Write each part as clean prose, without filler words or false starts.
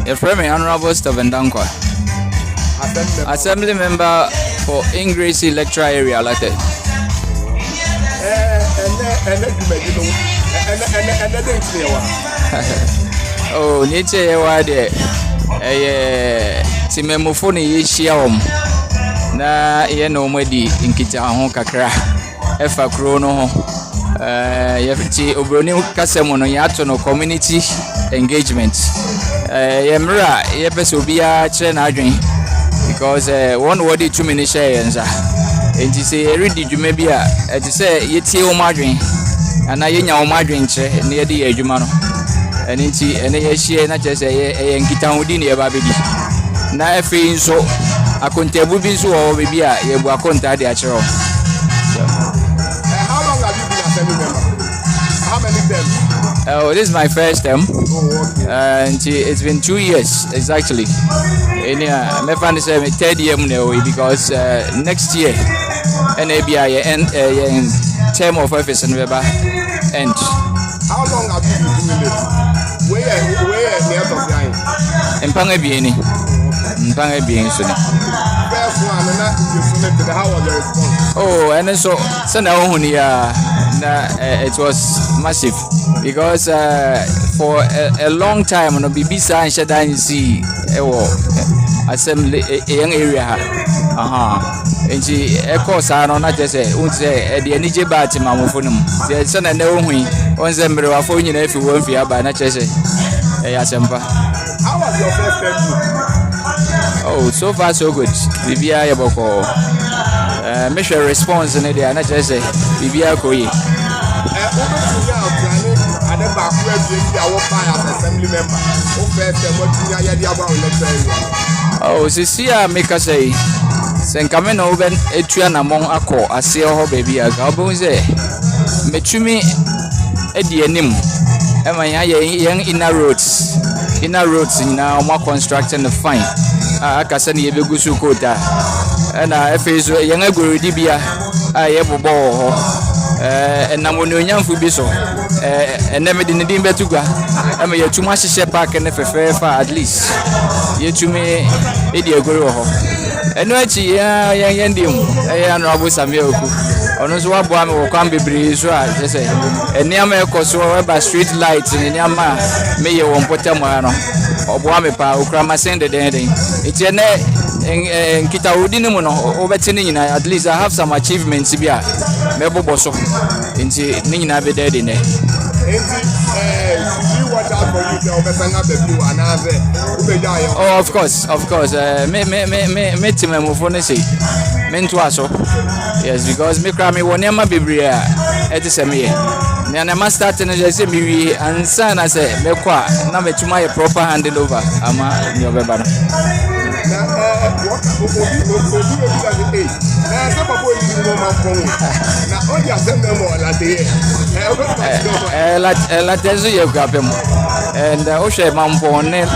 Your friend, Honorable Stephen Danquah. Assemblymember for Nyiresi Electoral area, Larteh. Oh, nature wade. Timemufo ni yeshia om. Na ye no mwedi inkita ho kakra. Efa kro no ho. Yefti obroni kasemo no yato no community engagement. Yemra yepese obia kire na adwen because one word 2 minutes share yenza. Enti se ready dwuma bia eti se yetie wo madwen ana yenya wo madwen kire na yedi adwuma no. Enti ene ye hie na kire se ye nkita hodi na ye ba bedi. Na efe nso akontabu bi nso wo bibia ye bu akonta de a kire wo. How long have you been Assemblymember? How many terms? Oh, this is my first term. Oh, okay. And it's been 2 years exactly. And my friend said me 3rd year because next year NABI end term of office and Weber end. How long have you been doing this? Where near the behind? Mpanga bieni. Mpanga bieni so. First one, and that you selected. How was the response? Oh, and so it was massive because for a long time on BBC and Shadan see assembly young area. And she echoes are not just say the energy batty mamophonum. The son and no we on them were phone if you won't be by not just say Asempa. How was your first term? Oh, so far so good. Vivia Yaboko. Make a response in the not just say Vivia Koye. Oh, Cecilia make us say Senkamen Oben Etuan among Ako, I see her baby a gabonze. Metumi Edianim. Am I young inner roads? Inner roads in now more construction the fine. Akasani Begusu Kota. And I face a young Gurudibia. I have a ball. And Namunian Fubiso. And never didn't betuga. I mean, too much share park and if a fair far at least. You to me, idiot guru. And what young Yandium, I am Robo Samuel. On us, what one will come be breeze, right? They say, and near Mercosur by street lights in Yama, may you won't put them on. Or Boamepa, Ukrama send the day. It's a net and Kitaudinum overturning. At least I have some achievements. Sibia, Mebo Bosso, into Nina be dead in it. Oh, of course. Me say. Yes, because me cry me one never be bria. It is a me. Now I must start and just say me and son I say me qua now me to my proper handing over. Ama your beba. Larteh you Akuapem and Oshe Mampone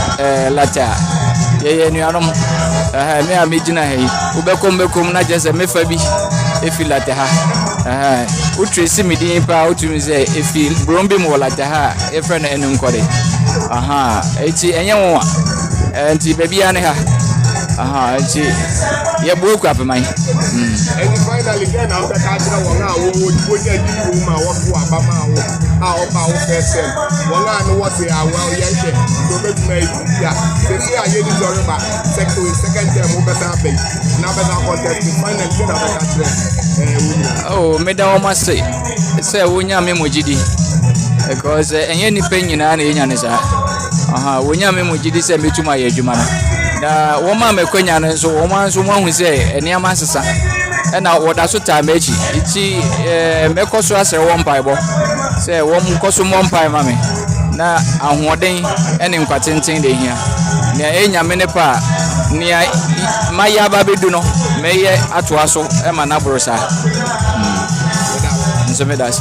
Larteh. Yeah, you know, me a midina hey. Ubekom na just a mefabi. If you Larteh, Utresi me the emperor to me say if you brombi more Larteh, a friend and uncode. It's a young one, and the baby Anna. It's a book up mine. And finally, again, I'm the Kaja Wanga, who would get you my work to Abama, our first term. Wanga know what they are well, yes, so let's make yeah. They say I get it over second term, over something. Now, but I'll contest the final get out of that. Oh, Madam must say, Wunya Memojidi because any pain in any Yanisa. Wunya Memojidi sent me to my Jumana. Woman me kwenya so woman so wan hu say enia masesa na woda so tamechi iti mekoso ase won paibo say won koso mon pai mame na ahoden ene nkwatenten de hia na enya me ne pa nia maya ba bedu no meye atoa so e ma na borosa nso me dash